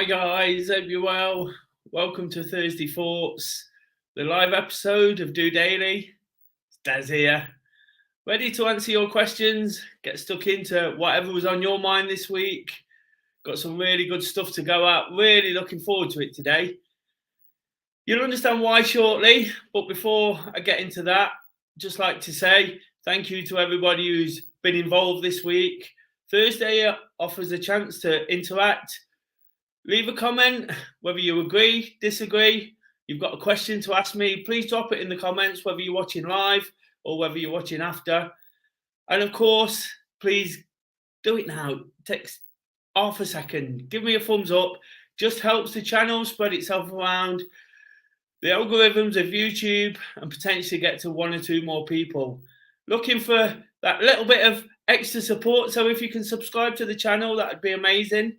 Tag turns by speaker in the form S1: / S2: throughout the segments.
S1: Hi guys, hope you're well. Welcome to Thursday Thoughts, the live episode of DOdaily. It's Des here, ready to answer your questions, get stuck into whatever was on your mind this week. Got some really good stuff to go at, really looking forward to it today. You'll understand why shortly, but before I get into that, just like to say thank you to everybody who's been involved this week. Thursday offers a chance to interact. Leave a comment, whether you agree, disagree, you've got a question to ask me, please drop it in the comments, whether you're watching live or whether you're watching after. And of course, please do it now. Takes half a second. Give me a thumbs up. Just helps the channel spread itself around the algorithms of YouTube and potentially get to one or two more people. Looking for that little bit of extra support. So if you can subscribe to the channel, that would be amazing.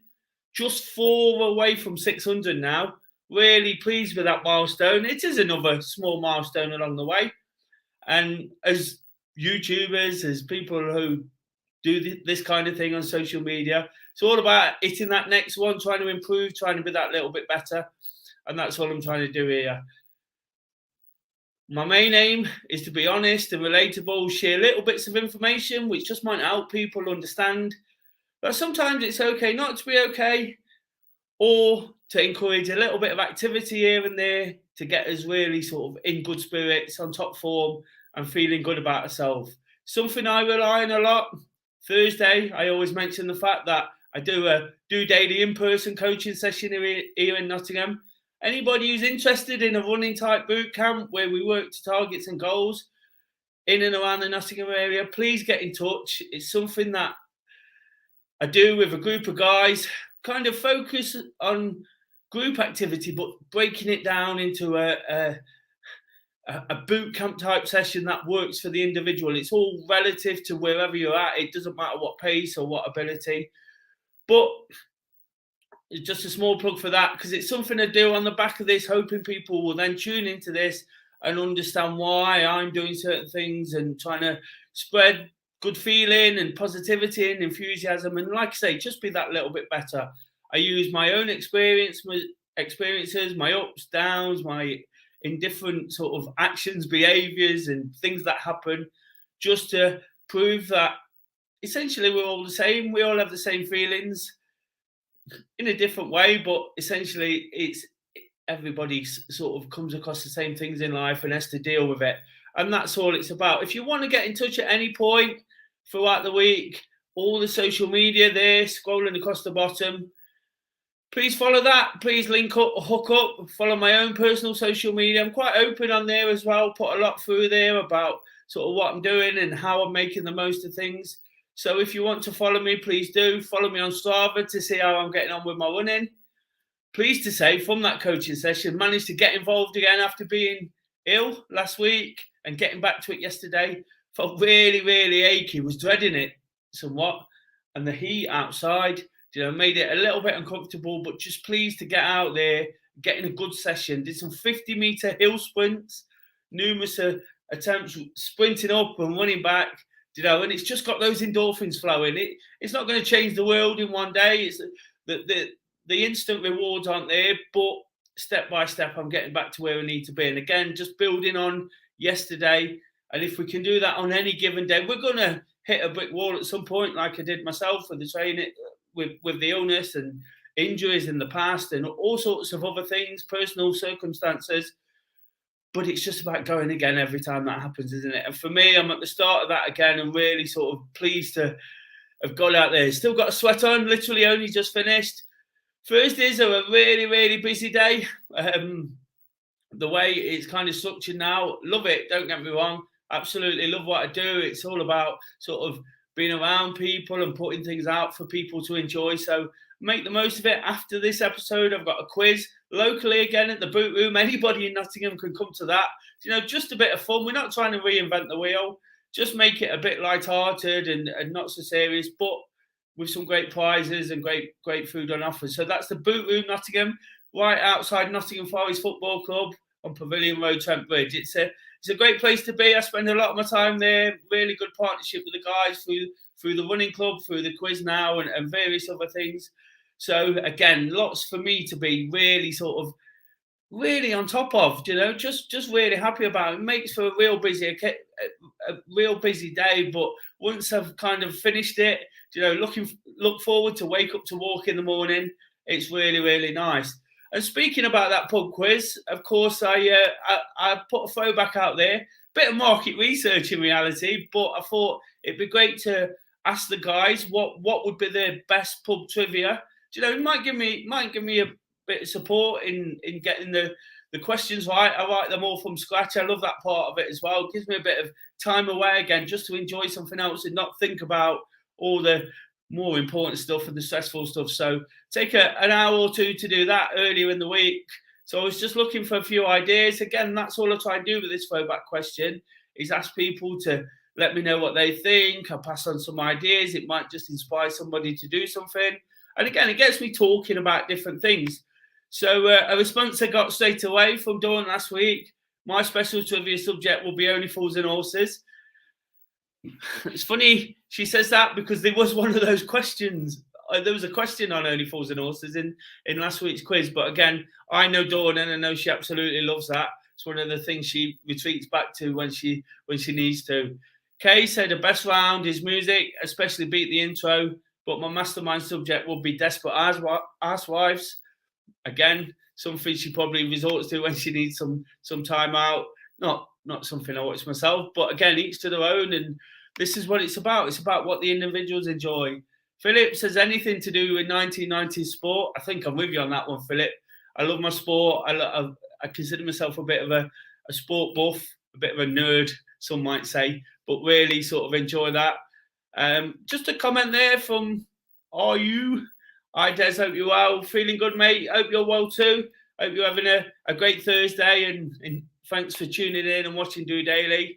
S1: Just 4 away from 600 now. Really pleased with that milestone. It is another small milestone along the way. And as YouTubers, as people who do this kind of thing on social media, it's all about hitting that next one, trying to improve, trying to be that little bit better. And that's what I'm trying to do here. My main aim is to be honest and relatable, share little bits of information which just might help people understand. But sometimes it's okay not to be okay, or to encourage a little bit of activity here and there to get us really sort of in good spirits, on top form and feeling good about ourselves. Something I rely on a lot. Thursday, I always mention the fact that I do a DOdaily in-person coaching session here in Nottingham. Anybody who's interested in a running type boot camp where we work to targets and goals in and around the Nottingham area, please get in touch. It's something that I do with a group of guys, kind of focus on group activity, but breaking it down into a boot camp type session that works for the individual. It's all relative to wherever you're at. It doesn't matter what pace or what ability. But it's just a small plug for that, because it's something I do on the back of this, hoping people will then tune into this and understand why I'm doing certain things and trying to spread good feeling and positivity and enthusiasm, and like I say, just be that little bit better. I use my own experiences, my ups, downs, my indifferent sort of actions, behaviors and things that happen, just to prove that essentially we're all the same. We all have the same feelings in a different way, but essentially it's everybody sort of comes across the same things in life and has to deal with it. And that's all it's about. If you want to get in touch at any point throughout the week, all the social media there, scrolling across the bottom, please follow that. Please link up, hook up, follow my own personal social media. I'm quite open on there as well. Put a lot through there about sort of what I'm doing and how I'm making the most of things. So if you want to follow me, please do. Follow me on Strava to see how I'm getting on with my running. Pleased to say, from that coaching session, managed to get involved again after being ill last week and getting back to it yesterday. Felt really, really achy, was dreading it somewhat. And the heat outside, made it a little bit uncomfortable, but just pleased to get out there, getting a good session. Did some 50-meter hill sprints, numerous attempts sprinting up and running back, and it's just got those endorphins flowing. It's not going to change the world in one day. It's the instant rewards aren't there, but step by step, I'm getting back to where I need to be. And again, just building on yesterday. And if we can do that on any given day, we're going to hit a brick wall at some point, like I did myself with the training, with the illness and injuries in the past and all sorts of other things, personal circumstances. But it's just about going again every time that happens, isn't it? And for me, I'm at the start of that again and really sort of pleased to have got out there. Still got a sweat on, literally only just finished. Thursdays are a really, really busy day. The way it's kind of structured now, love it, don't get me wrong. Absolutely love what I do. It's all about sort of being around people and putting things out for people to enjoy. So make the most of it. After this episode, I've got a quiz locally again at the Boot Room. Anybody in Nottingham can come to that. Just a bit of fun. We're not trying to reinvent the wheel. Just make it a bit light-hearted and not so serious, but with some great prizes and great food on offer. So that's the Boot Room Nottingham, right outside Nottingham Forest Football Club on Pavilion Road, Trent Bridge. It's a great place to be. I spend a lot of my time there. Really good partnership with the guys through the running club, through the quiz now and various other things. So again, lots for me to be really sort of really on top of, just really happy about. It makes for a real busy day. But once I've kind of finished it, look forward to wake up to walk in the morning. It's really, really nice. And speaking about that pub quiz, of course, I put a throwback out there, bit of market research in reality, but I thought it'd be great to ask the guys what would be their best pub trivia. It might give me a bit of support in getting the questions right. I write them all from scratch. I love that part of it as well. It gives me a bit of time away again, just to enjoy something else and not think about all the more important stuff and the stressful stuff. So take an hour or two to do that earlier in the week. So I was just looking for a few ideas. Again, that's all I try and do with this throwback question, is ask people to let me know what they think. I pass on some ideas. It might just inspire somebody to do something. And again, it gets me talking about different things. So a response I got straight away from Dawn last week: my special trivia subject will be Only Fools and Horses. It's funny she says that, because there was one of those questions. There was a question on Only Fools and Horses in last week's quiz. But again, I know Dawn, and I know she absolutely loves that. It's one of the things she retreats back to when she needs to. Kay said the best round is music, especially Beat the Intro. But my mastermind subject will be Desperate Housewives. Again, something she probably resorts to when she needs some time out. Not something I watch myself, but again, each to their own. And this is what it's about. It's about what the individuals enjoy. Philip says anything to do with 1990s sport. I think I'm with you on that one, Philip. I love my sport. I consider myself a bit of a sport buff, a bit of a nerd, some might say, but really sort of enjoy that. Just a comment there from Are You? Hi, Des. Hope you're well. Feeling good, mate. Hope you're well too. Hope you're having a great Thursday, and thanks for tuning in and watching DOdaily.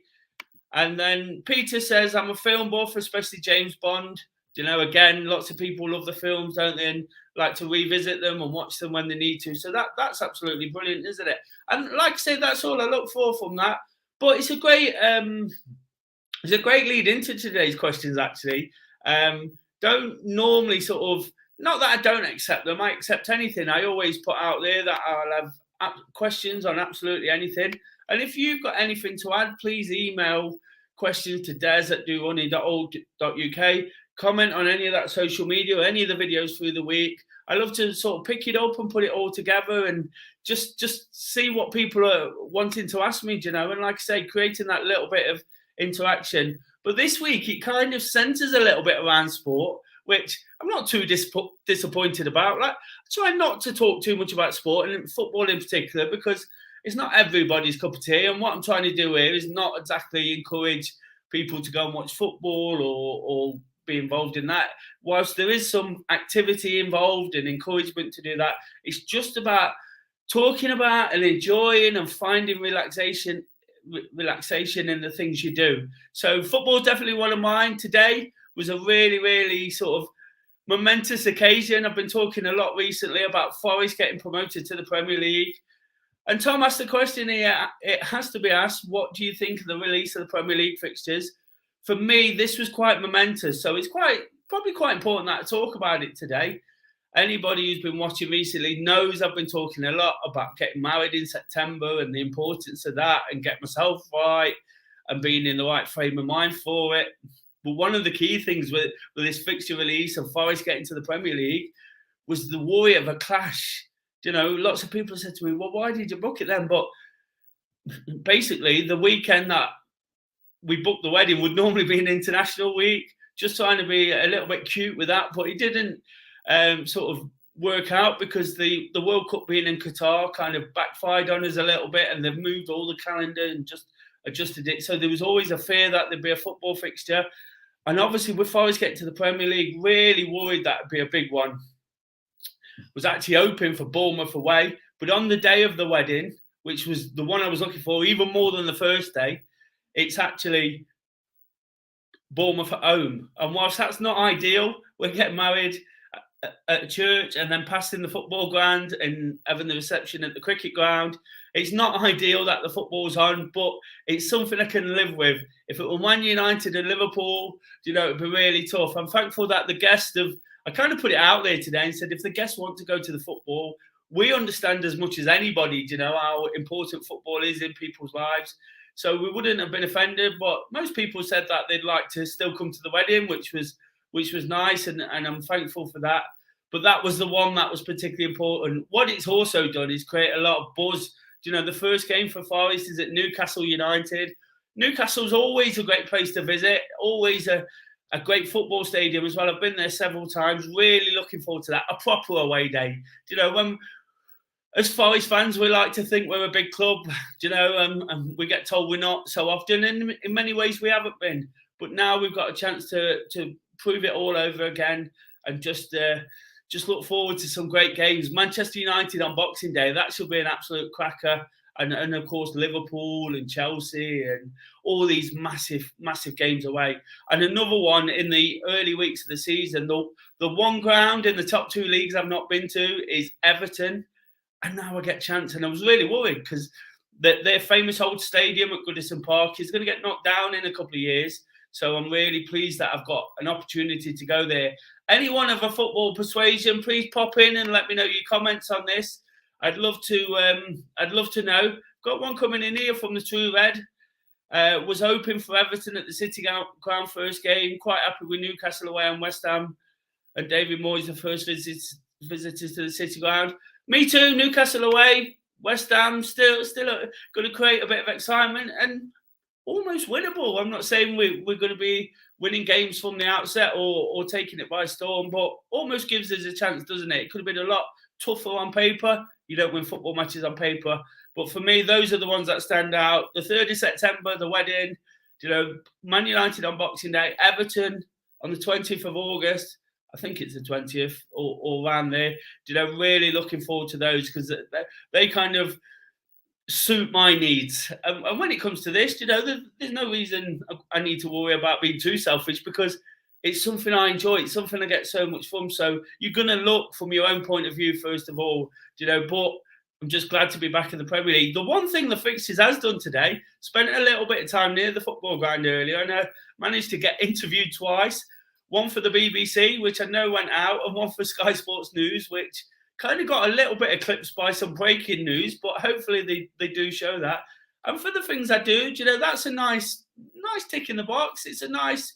S1: And then Peter says, I'm a film buff, especially James Bond. Again, lots of people love the films, don't they, and like to revisit them and watch them when they need to. So that's absolutely brilliant, isn't it? And like I say, that's all I look for from that. But it's a great lead into today's questions, actually. Don't normally sort of, not that I don't accept them, I accept anything. I always put out there that I'll have questions on absolutely anything. And if you've got anything to add, please email questions to des@dooney.org.uk. Comment on any of that social media or any of the videos through the week. I love to sort of pick it up and put it all together and just see what people are wanting to ask me, and like I say, creating that little bit of interaction. But this week, it kind of centers a little bit around sport, which I'm not too disappointed about. Like, I try not to talk too much about sport, and football in particular, because it's not everybody's cup of tea. And what I'm trying to do here is not exactly encourage people to go and watch football or be involved in that. Whilst there is some activity involved and encouragement to do that, it's just about talking about and enjoying and finding relaxation in the things you do. So football is definitely one of mine. Today was a really, really sort of momentous occasion. I've been talking a lot recently about Forest getting promoted to the Premier League. And Tom asked the question here, it has to be asked, what do you think of the release of the Premier League fixtures? For me, this was quite momentous. So it's probably quite important that I talk about it today. Anybody who's been watching recently knows I've been talking a lot about getting married in September and the importance of that, and get myself right and being in the right frame of mind for it. But one of the key things with this fixture release of Forest getting to the Premier League was the worry of a clash. Lots of people said to me, well, why did you book it then? But basically, the weekend that we booked the wedding would normally be an international week, just trying to be a little bit cute with that. But it didn't sort of work out, because the World Cup being in Qatar kind of backfired on us a little bit, and they've moved all the calendar and just adjusted it. So there was always a fear that there'd be a football fixture. And obviously, with Forest getting to the Premier League, really worried that would be a big one. Was actually hoping for Bournemouth away. But on the day of the wedding, which was the one I was looking for, even more than the first day, it's actually Bournemouth at home. And whilst that's not ideal, we're getting married at church and then passing the football ground and having the reception at the cricket ground. It's not ideal that the football's on, but it's something I can live with. If it were Man United and Liverpool, it'd be really tough. I'm thankful that the guest of I kind of put it out there today and said, if the guests want to go to the football, we understand as much as anybody, how important football is in people's lives. So we wouldn't have been offended, but most people said that they'd like to still come to the wedding, which was nice, and I'm thankful for that. But that was the one that was particularly important. What it's also done is create a lot of buzz. The first game for Forest is at Newcastle United. Newcastle's always a great place to visit, always a great football stadium as well. I've been there several times, really looking forward to that, a proper away day. When as Forest fans, we like to think we're a big club, and we get told we're not so often. And in many ways, we haven't been. But now we've got a chance to prove it all over again, and just look forward to some great games. Manchester United on Boxing Day, that should be an absolute cracker. And of course, Liverpool and Chelsea and all these massive, massive games away. And another one in the early weeks of the season, the one ground in the top two leagues I've not been to is Everton. And now I get a chance. And I was really worried because their famous old stadium at Goodison Park is going to get knocked down in a couple of years. So I'm really pleased that I've got an opportunity to go there. Anyone of a football persuasion, please pop in and let me know your comments on this. I'd love to know. Got one coming in here from the True Red. Was hoping for Everton at the City Ground first game. Quite happy with Newcastle away on West Ham. And David Moyes, the first visitors to the City Ground. Me too. Newcastle away. West Ham still going to create a bit of excitement and almost winnable. I'm not saying we're going to be winning games from the outset or taking it by storm, but almost gives us a chance, doesn't it? It could have been a lot tougher on paper. You don't win football matches on paper. But for me, those are the ones that stand out. The 3rd of September, the wedding, Man United on Boxing Day, Everton on the 20th of August. I think it's the 20th or around there. Really looking forward to those because they kind of suit my needs. And when it comes to this, there's no reason I need to worry about being too selfish because it's something I enjoy. It's something I get so much from. So you're going to look from your own point of view, first of all, but I'm just glad to be back in the Premier League. The one thing the fixtures has done today, spent a little bit of time near the football ground earlier, and I managed to get interviewed twice. One for the BBC, which I know went out, and one for Sky Sports News, which kind of got a little bit eclipsed by some breaking news, but hopefully they do show that. And for the things I do, that's a nice tick in the box. It's a nice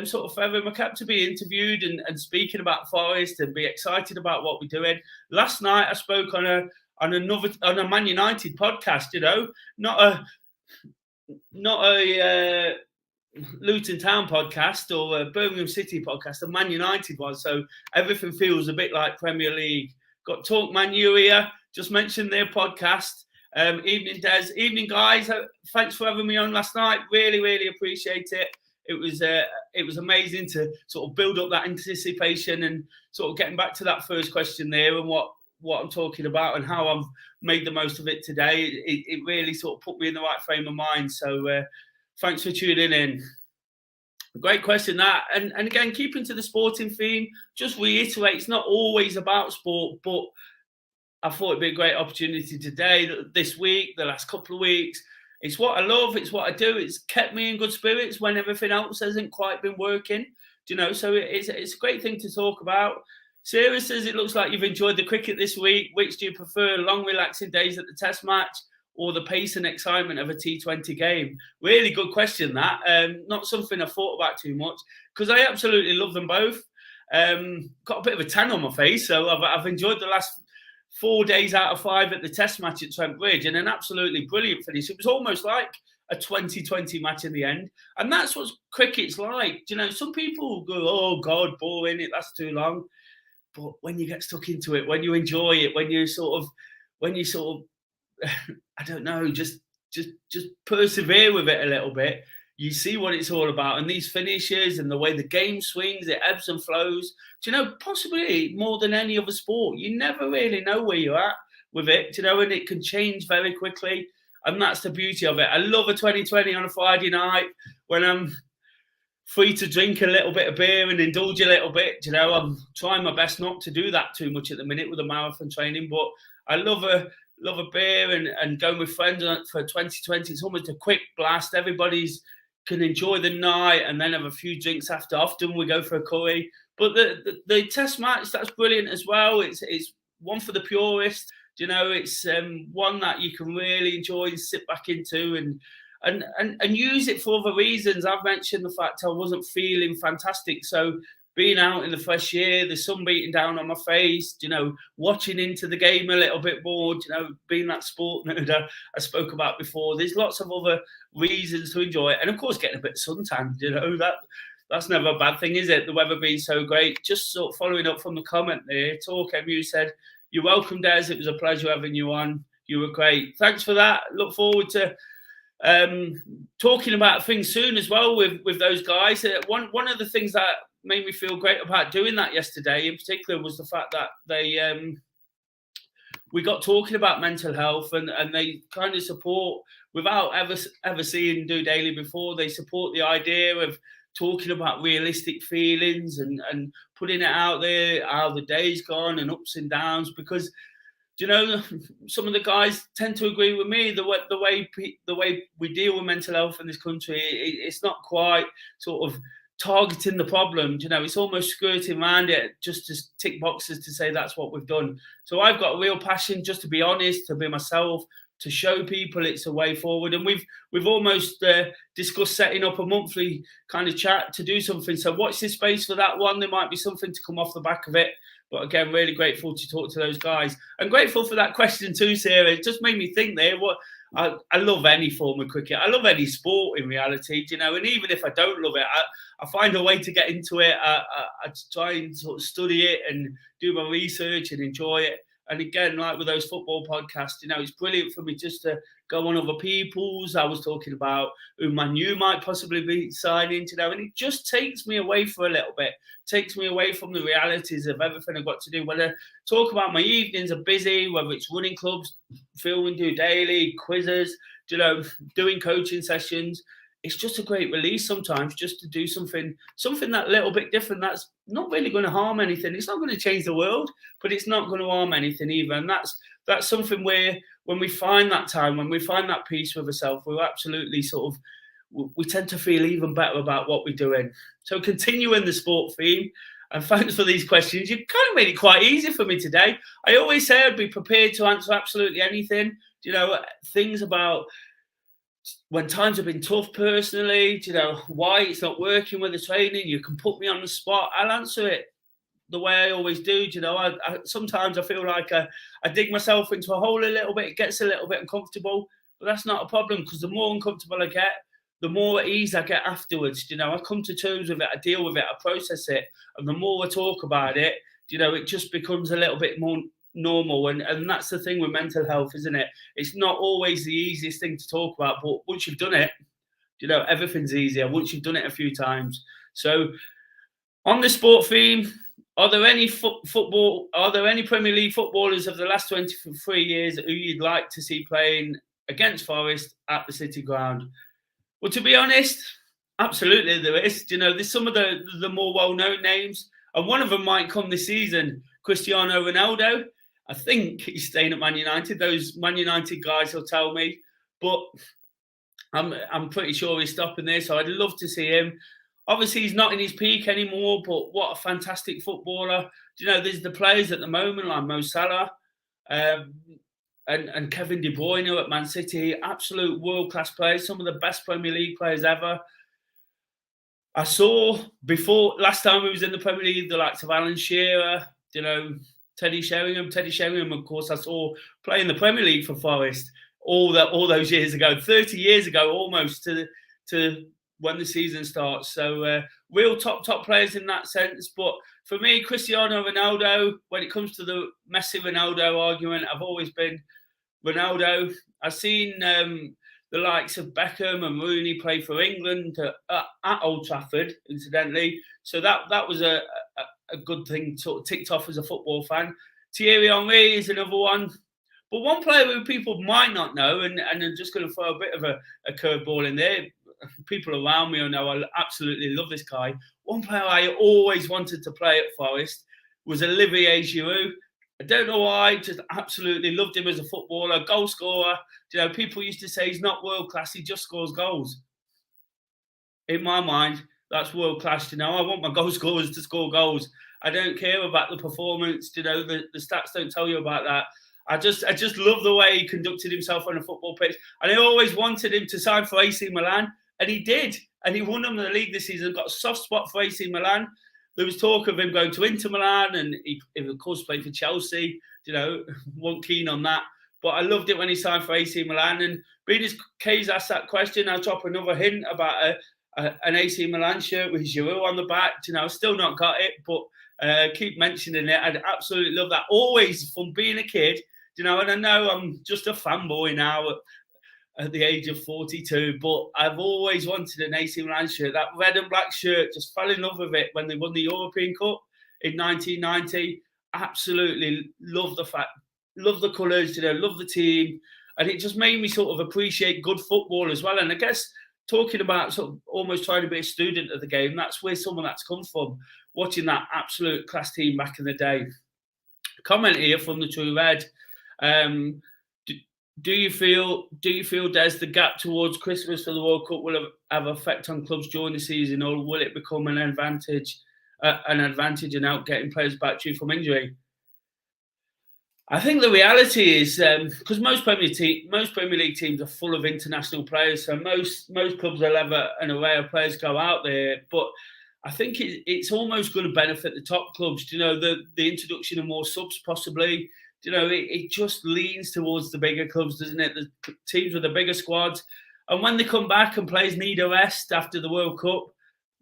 S1: sort of feather in my cap to be interviewed and speaking about Forest and be excited about what we're doing. Last night I spoke on a Man United podcast, not a Luton Town podcast or a Birmingham City podcast, a Man United one. So everything feels a bit like Premier League. Got Talk Man U here. Just mentioned their podcast. Evening, Des. Evening, guys. Thanks for having me on last night. Really, really appreciate it. It was amazing to sort of build up that anticipation and sort of getting back to that first question there and what I'm talking about and how I've made the most of it today. It really sort of put me in the right frame of mind. So thanks for tuning in. Great question that. And again, keeping to the sporting theme, just reiterate, it's not always about sport, but I thought it'd be a great opportunity today, this week, the last couple of weeks. It's what I love. It's what I do. It's kept me in good spirits when everything else hasn't quite been working. So it's a great thing to talk about. Sarah says it looks like you've enjoyed the cricket this week. Which do you prefer, long relaxing days at the Test match or the pace and excitement of a T20 game? Really good question, that. Not something I've thought about too much because I absolutely love them both. Got a bit of a tan on my face, so I've enjoyed the last 4 days out of 5 at the Test match at Trent Bridge and an absolutely brilliant finish. It was almost like a 2020 match in the end. And that's what cricket's like. Some people go, oh, God, boring, that's too long. But when you get stuck into it, when you enjoy it, when you sort of, I don't know, just persevere with it a little bit, you see what it's all about. And these finishes and the way the game swings, it ebbs and flows. Possibly more than any other sport, you never really know where you're at with it, and it can change very quickly. And that's the beauty of it. I love a 2020 on a Friday night when I'm free to drink a little bit of beer and indulge a little bit. I'm trying my best not to do that too much at the minute with the marathon training, but I love a beer and going with friends for 2020. It's almost a quick blast. Everybody's can enjoy the night and then have a few drinks after. Often we go for a curry, But the test match, that's brilliant as well. It's one for the purist. It's one that you can really enjoy and sit back into and use it for other reasons. I've mentioned the fact I wasn't feeling fantastic, so being out in the fresh air, the sun beating down on my face, watching into the game a little bit more, being that sport nerd I spoke about before. There's lots of other reasons to enjoy it, and of course, getting a bit of suntan. That's never a bad thing, is it? The weather being so great. Just sort of following up from the comment there, Talk MU said, "You're welcome, Des. It was a pleasure having you on. You were great. Thanks for that. Look forward to talking about things soon as well with those guys." One of the things that made me feel great about doing that yesterday, in particular, was the fact that we got talking about mental health, and they kind of support, without ever seeing DOdaily before, they support the idea of talking about realistic feelings and putting it out there, how the day's gone and ups and downs, because some of the guys tend to agree with me. The way we deal with mental health in this country, it's not quite sort of targeting the problem. It's almost skirting around it just to tick boxes to say that's what we've done. So I've got a real passion just to be honest, to be myself, to show people it's a way forward. And we've almost discussed setting up a monthly kind of chat to do something. So watch this space for that one. There might be something to come off the back of it. But again, really grateful to talk to those guys. And grateful for that question too, Sarah. It just made me think there. I love any form of cricket. I love any sport in reality, and even if I don't love it, I find a way to get into it. I try and sort of study it and do my research and enjoy it. And again, like with those football podcasts, it's brilliant for me just to go on other people's. I was talking about who Man U might possibly be signing, and it just takes me away for a little bit. Takes me away from the realities of everything I've got to do. Whether talk about my evenings are busy, whether it's running clubs, filming, DOdaily, quizzes, doing coaching sessions. It's just a great release sometimes, just to do something that little bit different. That's not really going to harm anything. It's not going to change the world, but it's not going to harm anything either. And that's something where when we find that time, when we find that peace with ourselves, we're absolutely we tend to feel even better about what we're doing. So continuing the sport theme, and thanks for these questions. You kind of made it quite easy for me today. I always say I'd be prepared to answer absolutely anything. Things about when times have been tough personally, why it's not working with the training. You can put me on the spot. I'll answer it the way I always do. Sometimes I feel like I dig myself into a hole a little bit. It gets a little bit uncomfortable, but that's not a problem, because the more uncomfortable I get, the more at ease I get afterwards. I come to terms with it, I deal with it, I process it. And the more I talk about it, it just becomes a little bit more normal. And that's the thing with mental health, isn't it? It's not always the easiest thing to talk about, but once you've done it, everything's easier once you've done it a few times. So on the sport theme, are there any Premier League footballers of the last 23 years who you'd like to see playing against Forest at the City Ground? Well, to be honest, absolutely there is. There's some of the more well-known names, and one of them might come this season, Cristiano Ronaldo. I think he's staying at Man United. Those Man United guys will tell me, but I'm pretty sure he's stopping there. So I'd love to see him. Obviously, he's not in his peak anymore, but what a fantastic footballer. There's the players at the moment like Mo Salah and Kevin De Bruyne at Man City, absolute world-class players, some of the best Premier League players ever. I saw before, last time we was in the Premier League, the likes of Alan Shearer, Teddy Sheringham, of course, I saw play in the Premier League for Forest all those years ago, 30 years ago almost to when the season starts. So real top players in that sense. But for me, Cristiano Ronaldo, when it comes to the Messi-Ronaldo argument, I've always been Ronaldo. I've seen the likes of Beckham and Rooney play for England at Old Trafford, incidentally. So that was a good thing sort of ticked off as a football fan. Thierry Henry is another one. But one player who people might not know, and I'm just going to throw a bit of a curveball in there. People around me will know I absolutely love this guy. One player I always wanted to play at Forest was Olivier Giroud. I don't know why, just absolutely loved him as a footballer, goal scorer. People used to say he's not world class, he just scores goals. In my mind, that's world class. I want my goal scorers to score goals. I don't care about the performance. The stats don't tell you about that. I just love the way he conducted himself on a football pitch, and I always wanted him to sign for AC Milan, and he did, and he won them the league this season. Got a soft spot for AC Milan. There was talk of him going to Inter Milan, and he of course played for Chelsea. Wasn't keen on that, but I loved it when he signed for AC Milan. And being as Kay's asked that question, I'll drop another hint about an AC Milan shirt with Giroud on the back. I've still not got it, but keep mentioning it. I'd absolutely love that. Always from being a kid, and I know I'm just a fanboy now at the age of 42, but I've always wanted an AC Milan shirt. That red and black shirt, just fell in love with it when they won the European Cup in 1990. Absolutely love the colours, love the team. And it just made me sort of appreciate good football as well. And I guess talking about sort of almost trying to be a student of the game, that's where some of that's come from, watching that absolute class team back in the day. Comment here from the True Red. Do you feel, Des, the gap towards Christmas for the World Cup will have effect on clubs during the season, or will it become an advantage in out getting players back to you from injury? I think the reality is because most Premier League teams are full of international players, so most clubs will have an array of players go out there. But I think it's almost going to benefit the top clubs. The introduction of more subs possibly. It just leans towards the bigger clubs, doesn't it? The teams with the bigger squads. And when they come back and players need a rest after the World Cup,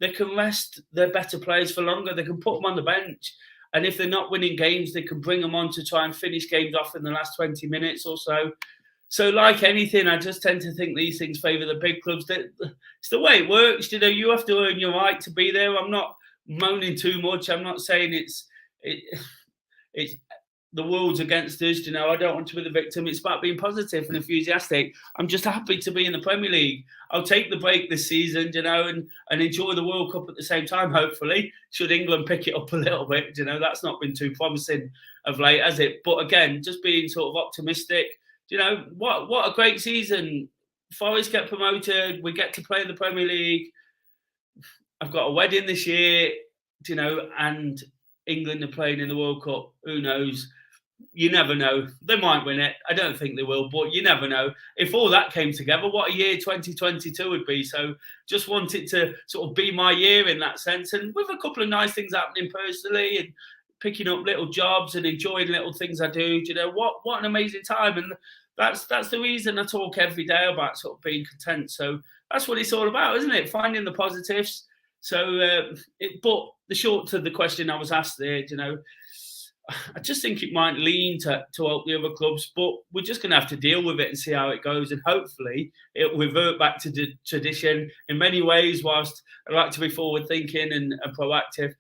S1: they can rest their better players for longer. They can put them on the bench. And if they're not winning games, they can bring them on to try and finish games off in the last 20 minutes or so. So like anything, I just tend to think these things favour the big clubs. It's the way it works. You have to earn your right to be there. I'm not moaning too much. I'm not saying it's the world's against us. I don't want to be the victim. It's about being positive and enthusiastic. I'm just happy to be in the Premier League. I'll take the break this season, and enjoy the World Cup at the same time, hopefully, should England pick it up a little bit. That's not been too promising of late, has it? But again, just being sort of optimistic. What a great season. Forest get promoted. We get to play in the Premier League. I've got a wedding this year, and England are playing in the World Cup. Who knows? You never know. They might win it. I don't think they will, but you never know. If all that came together, what a year 2022 would be. So just want it to sort of be my year in that sense. And with a couple of nice things happening personally and picking up little jobs and enjoying little things I do, what an amazing time. And that's the reason I talk every day about sort of being content. So that's what it's all about, isn't it? Finding the positives. So, but the short to the question I was asked there, I just think it might lean to help the other clubs, but we're just going to have to deal with it and see how it goes. And hopefully it'll revert back to the tradition in many ways. Whilst I like to be forward thinking and proactive,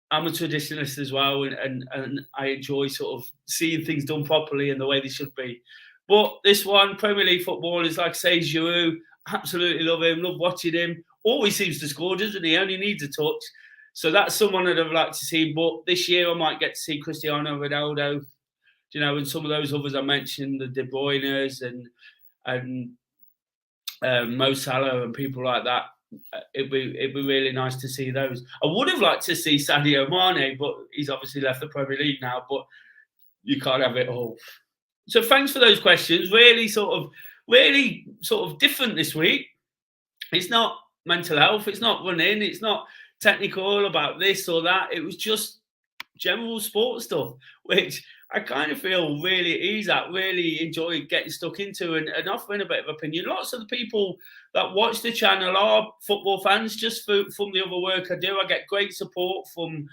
S1: I'm a traditionalist as well. And I enjoy sort of seeing things done properly and the way they should be. But this one, Premier League football is, like I say, Giroud. Absolutely love him, love watching him. Always seems to score, doesn't he? Only needs a touch. So that's someone that I'd liked to see. But this year I might get to see Cristiano Ronaldo, and some of those others I mentioned, the De Bruyne's and Mo Salah and people like that. It'd be really nice to see those. I would have liked to see Sadio Mane, but he's obviously left the Premier League now. But you can't have it all. So thanks for those questions. Really sort of different this week. It's not mental health. It's not running. It's not technical about this or that. It was just general sports stuff, which I kind of feel really at ease at, really enjoy getting stuck into and offering a bit of opinion. Lots of the people that watch the channel are football fans, just from the other work I do. I get great support from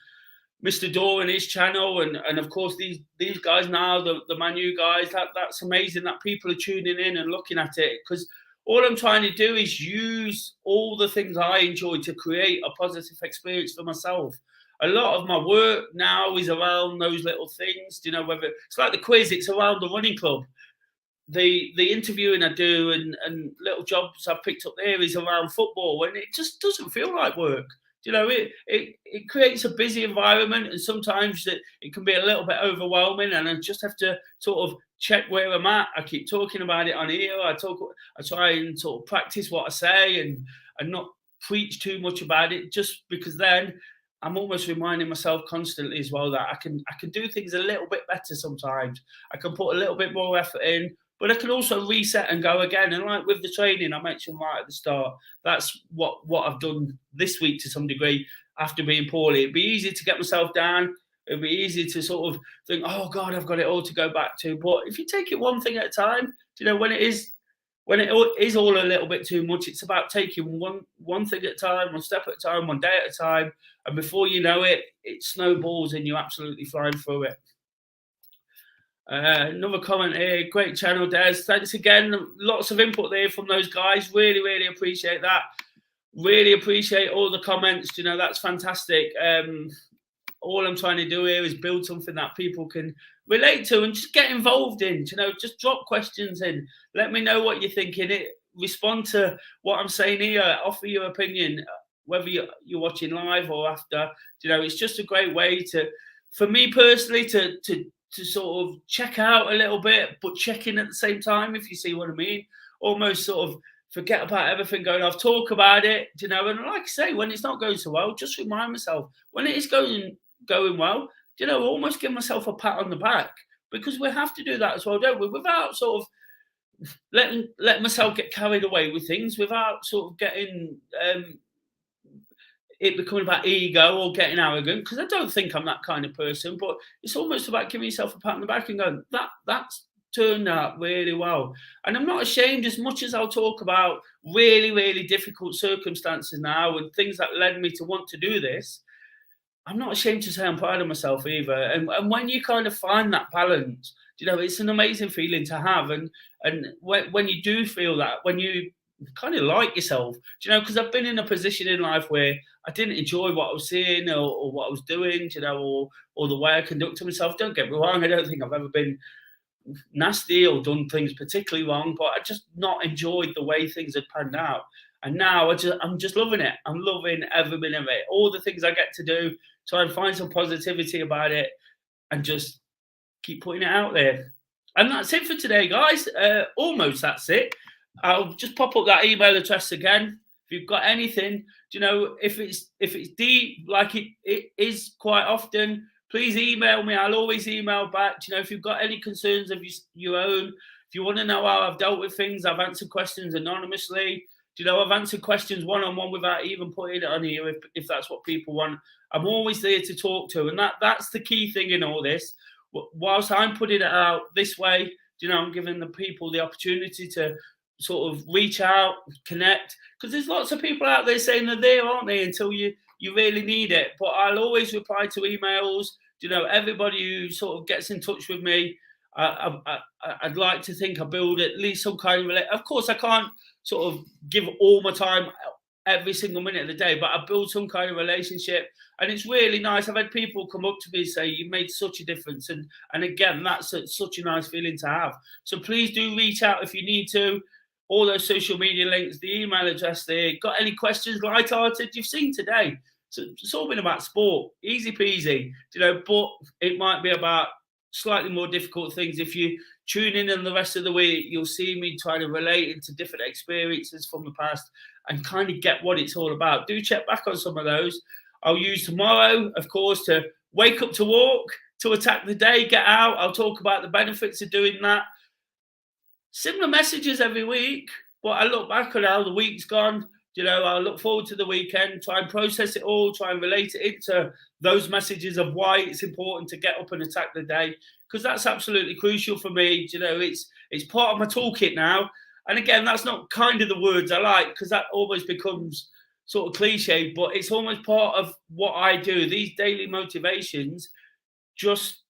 S1: Mr. Daw and his channel, and of course these guys now, the Man U guys. That's amazing that people are tuning in and looking at it, because all I'm trying to do is use all the things I enjoy to create a positive experience for myself. A lot of my work now is around those little things, whether it's like the quiz, it's around the running club. The interviewing I do and little jobs I've picked up there is around football, and it just doesn't feel like work. It creates a busy environment, and sometimes it can be a little bit overwhelming, and I just have to sort of check where I'm at. I keep talking about it on here. I try and sort of practice what I say and not preach too much about it, just because then I'm almost reminding myself constantly as well that I can do things a little bit better sometimes. I can put a little bit more effort in, but I can also reset and go again. And like with the training I mentioned right at the start, that's what I've done this week to some degree after being poorly. It'd be easy to get myself down. It'd be easy to sort of think, oh God, I've got it all to go back to. But if you take it one thing at a time, when it is all a little bit too much, it's about taking one thing at a time, one step at a time, one day at a time. And before you know it, it snowballs and you're absolutely flying through it. Another comment here. Great channel, Des. Thanks again. Lots of input there from those guys. Really, really appreciate that. Really appreciate all the comments. That's fantastic. All I'm trying to do here is build something that people can relate to and just get involved in. Just drop questions in. Let me know what you're thinking. Respond to what I'm saying here. Offer your opinion, whether you're watching live or after. It's just a great way for me personally, to sort of check out a little bit, but check in at the same time, if you see what I mean. Almost sort of forget about everything going off, talk about it, and like I say, when it's not going so well, just remind myself. When it is going well, almost give myself a pat on the back, because we have to do that as well, don't we? Without sort of letting myself get carried away with things, without sort of getting it becoming about ego or getting arrogant, because I don't think I'm that kind of person. But it's almost about giving yourself a pat on the back and going, that's turned out really well. And I'm not ashamed, as much as I'll talk about really, really difficult circumstances now and things that led me to want to do this. I'm not ashamed to say I'm proud of myself either. And when you kind of find that balance, it's an amazing feeling to have. And when you do feel that, when you kind of like yourself, because I've been in a position in life where I didn't enjoy what I was seeing or what I was doing, or the way I conducted myself. Don't get me wrong, I don't think I've ever been nasty or done things particularly wrong, but I just not enjoyed the way things had panned out. And now I'm just loving it. I'm loving every minute of it. All the things I get to do, try and find some positivity about it and just keep putting it out there. And that's it for today, guys. Almost that's it. I'll just pop up that email address again. If you've got anything, if it's deep, like it is quite often, please email me. I'll always email back. If you've got any concerns of your own, if you want to know how I've dealt with things, I've answered questions anonymously. I've answered questions one-on-one without even putting it on here if that's what people want. I'm always there to talk to. And that's the key thing in all this. Whilst I'm putting it out this way, I'm giving the people the opportunity to sort of reach out, connect. Because there's lots of people out there saying they're there, aren't they, until you really need it. But I'll always reply to emails. Everybody who sort of gets in touch with me, I'd like to think I build at least some kind of relationship. Of course, I can't sort of give all my time every single minute of the day, but I build some kind of relationship. And it's really nice. I've had people come up to me and say, you made such a difference. And again, that's such a nice feeling to have. So please do reach out if you need to. All those social media links, the email address there. Got any questions, light-hearted? You've seen today. So it's all been about sport. Easy peasy. But it might be about slightly more difficult things. If you tune in the rest of the week, you'll see me trying to relate into different experiences from the past and kind of get what it's all about. Do check back on some of those. I'll use tomorrow, of course, to wake up to walk, to attack the day, get out. I'll talk about the benefits of doing that. Similar messages every week, but I look back on how the week's gone. I look forward to the weekend, try and process it all, try and relate it into those messages of why it's important to get up and attack the day, because that's absolutely crucial for me. It's part of my toolkit now. And again, that's not kind of the words I like, because that almost becomes sort of cliche, but it's almost part of what I do. These daily motivations just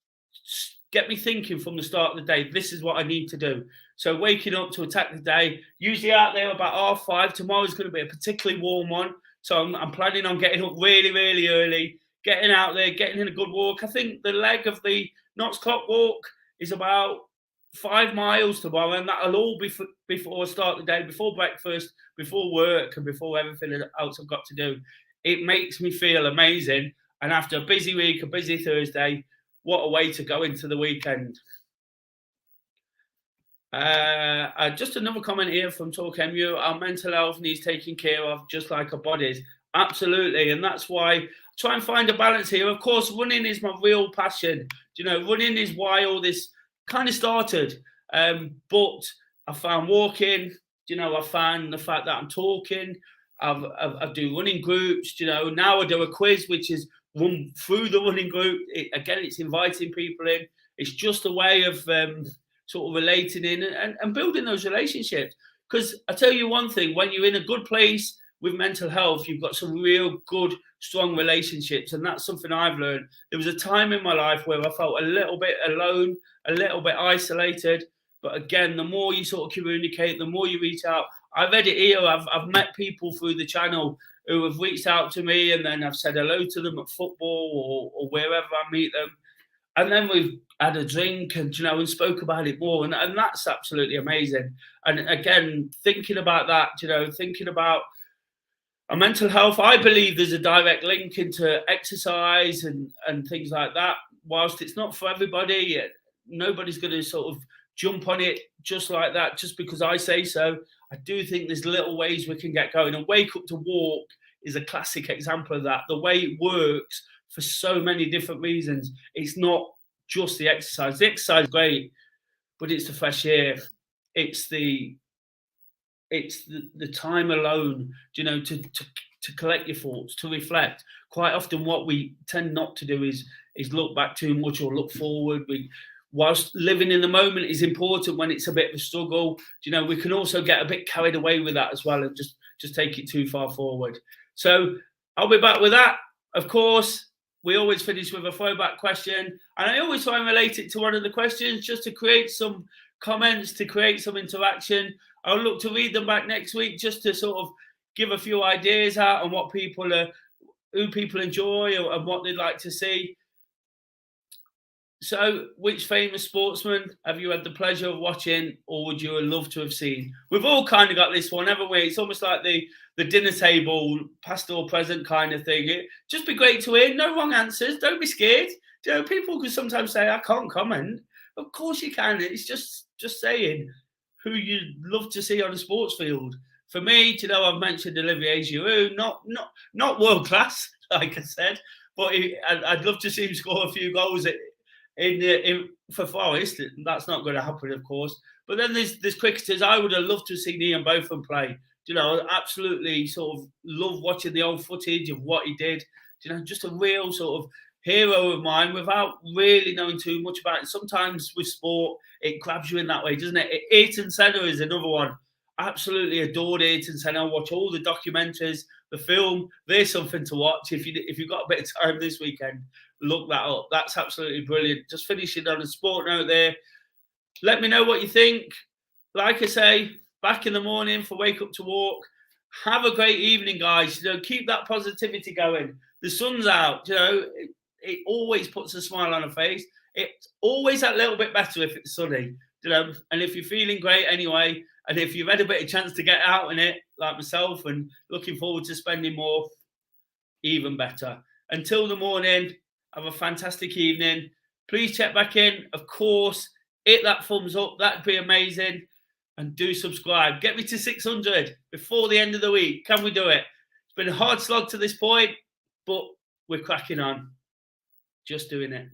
S1: get me thinking from the start of the day, this is what I need to do. So waking up to attack the day, usually out there about 5:30. Tomorrow's going to be a particularly warm one. So I'm planning on getting up really, really early, getting out there, getting in a good walk. I think the leg of the Knox Clock walk is about 5 miles tomorrow, and that'll all be before I start the day, before breakfast, before work, and before everything else I've got to do. It makes me feel amazing. And after a busy week, a busy Thursday, what a way to go into the weekend. Just another comment here from Talk MU. Our mental health needs taking care of just like our bodies. Absolutely. And that's why I try and find a balance here. Of course, running is my real passion. Running is why all this kind of started. But I found walking, I found the fact that I'm talking. I do running groups, now I do a quiz, which is run through the running group. Again, it's inviting people in. It's just a way of sort of relating in and building those relationships. Because I tell you one thing, when you're in a good place with mental health, you've got some real good, strong relationships. And that's something I've learned. There was a time in my life where I felt a little bit alone, a little bit isolated. But again, the more you sort of communicate, the more you reach out. I've had it here. I've met people through the channel who have reached out to me, and then I've said hello to them at football or wherever I meet them. And then we've had a drink and spoke about it more, and that's absolutely amazing. And again, thinking about that, thinking about our mental health, I believe there's a direct link into exercise and things like that. Whilst it's not for everybody, nobody's going to sort of jump on it just like that, just because I say so. I do think there's little ways we can get going. And Wake Up to Walk is a classic example of that. The way it works for so many different reasons. It's not just the exercise. The exercise is great, but it's the fresh air. It's the time alone, to collect your thoughts, to reflect. Quite often what we tend not to do is look back too much or look forward. Whilst living in the moment is important when it's a bit of a struggle, we can also get a bit carried away with that as well and just take it too far forward. So I'll be back with that. Of course, we always finish with a throwback question, and I always try and relate it to one of the questions just to create some comments, to create some interaction. I'll look to read them back next week just to sort of give a few ideas out on who people enjoy and what they'd like to see. So, which famous sportsman have you had the pleasure of watching, or would you have loved to have seen? We've all kind of got this one, haven't we? It's almost like the dinner table, past or present kind of thing. It'd just be great to hear. No wrong answers. Don't be scared. People can sometimes say, I can't comment. Of course you can. It's just saying who you'd love to see on a sports field. For me, I've mentioned Olivier Giroud, not world class, like I said, but I'd love to see him score a few goals for Forest. That's not going to happen, of course. But then there's cricketers I would have loved to see Ian Botham play. Absolutely sort of love watching the old footage of what he did. Just a real sort of hero of mine without really knowing too much about it. Sometimes with sport, it grabs you in that way, doesn't it? Ayrton Senna is another one. Absolutely adored Ayrton Senna. I watch all the documentaries, the film. There's something to watch. If you've got a bit of time this weekend, look that up. That's absolutely brilliant. Just finishing on a sport note there. Let me know what you think. Like I say, back in the morning for Wake Up to Walk. Have a great evening, guys. Keep that positivity going. The sun's out. It always puts a smile on a face. It's always that little bit better if it's sunny. And if you're feeling great anyway, and if you've had a bit of chance to get out in it, like myself, and looking forward to spending more, even better. Until the morning, have a fantastic evening. Please check back in. Of course, hit that thumbs up. That'd be amazing. And do subscribe. Get me to 600 before the end of the week. Can we do it? It's been a hard slog to this point, but we're cracking on. Just doing it.